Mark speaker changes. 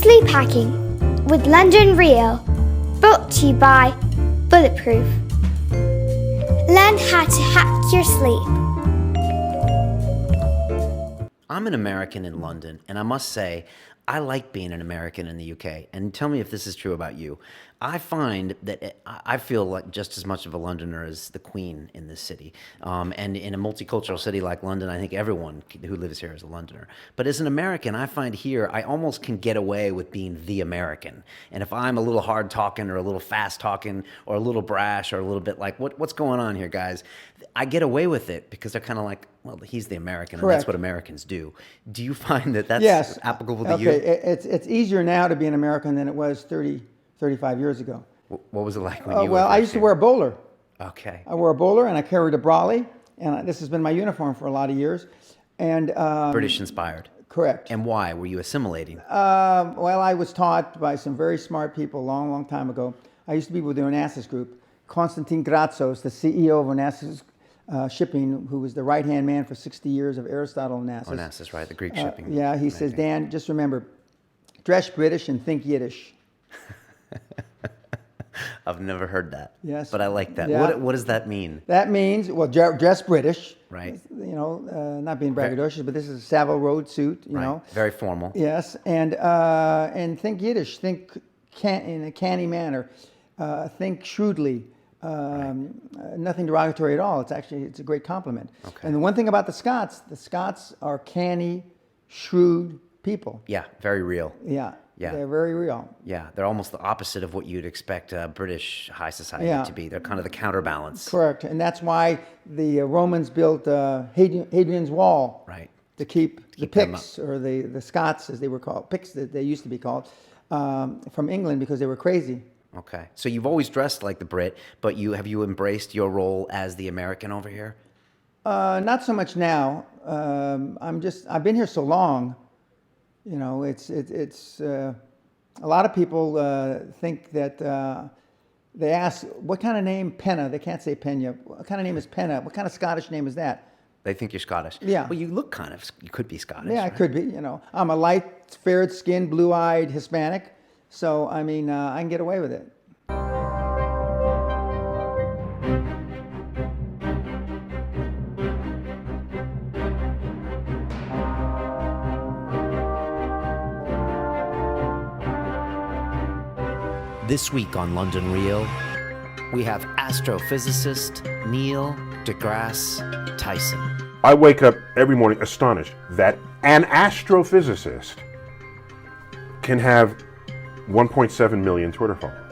Speaker 1: Sleep Hacking with London Real, brought to you by Bulletproof. Learn how to hack your sleep.
Speaker 2: I'm an American in London, and I must say, I like being an American in the UK. And tell me if this is true about you. I find that I feel like just as much of a Londoner as the Queen in this city. And in a multicultural city like London, I think everyone who lives here is a Londoner. But as an American, I find here I almost can get away with being the American. And if I'm a little hard talking or a little fast talking or a little brash or a little bit like, what's going on here, guys? I get away with it because they're kind of like, well, he's the American,
Speaker 3: Correct.
Speaker 2: And that's what Americans do. Do you find that that's
Speaker 3: Yes.
Speaker 2: applicable to
Speaker 3: Okay.
Speaker 2: you?
Speaker 3: It's easier now to be an American than it was 35 years ago.
Speaker 2: What was it like when you were
Speaker 3: Well, I used to wear a bowler.
Speaker 2: Okay.
Speaker 3: I wore a bowler and I carried a brolly, and this has been my uniform for a lot of years. And
Speaker 2: British inspired.
Speaker 3: correct.
Speaker 2: And why? Were you assimilating?
Speaker 3: Well, I was taught by some very smart people a long, long time ago. I used to be with the Onassis group. Konstantin Gratsos, the CEO of Onassis Shipping, who was the right-hand man for 60 years of Aristotle Onassis.
Speaker 2: Onassis, right? The Greek shipping.
Speaker 3: Yeah, he says, Dan, just remember, dress British and think Yiddish.
Speaker 2: I've never heard that.
Speaker 3: Yes.
Speaker 2: But I like that.
Speaker 3: Yeah.
Speaker 2: What does that mean?
Speaker 3: That means, well, dress British.
Speaker 2: Right.
Speaker 3: You know, not being braggadocious, but this is a Savile Road suit, you know.
Speaker 2: Very formal.
Speaker 3: Yes, and think Yiddish, think in a canny manner, think shrewdly. Nothing derogatory at all. It's a great compliment.
Speaker 2: Okay.
Speaker 3: And the one thing about the Scots are canny, shrewd people.
Speaker 2: Yeah, very real.
Speaker 3: Yeah.
Speaker 2: Yeah.
Speaker 3: They're very real.
Speaker 2: Yeah, they're almost the opposite of what you'd expect British high society to be. They're kind of the counterbalance.
Speaker 3: Correct, and that's why the Romans built Hadrian's Wall.
Speaker 2: Right.
Speaker 3: To keep the
Speaker 2: them
Speaker 3: Picts, or the Scots, as they were called, Picts that they used to be called, from England because they were crazy.
Speaker 2: Okay. So you've always dressed like the Brit, but have you embraced your role as the American over here?
Speaker 3: Not so much now. I've been here so long. You know, it's a lot of people think that they ask, what kind of name? Peña. They can't say Peña. What kind of name is Peña? What kind of Scottish name is that?
Speaker 2: They think you're Scottish.
Speaker 3: Yeah.
Speaker 2: Well, you look you could be Scottish.
Speaker 3: Yeah, I
Speaker 2: right?
Speaker 3: could be. You know, I'm a light, fair-skinned, blue-eyed Hispanic. So, I mean, I can get away with it.
Speaker 2: This week on London Real, we have astrophysicist Neil deGrasse Tyson.
Speaker 4: I wake up every morning astonished that an astrophysicist can have 1.7 million Twitter followers.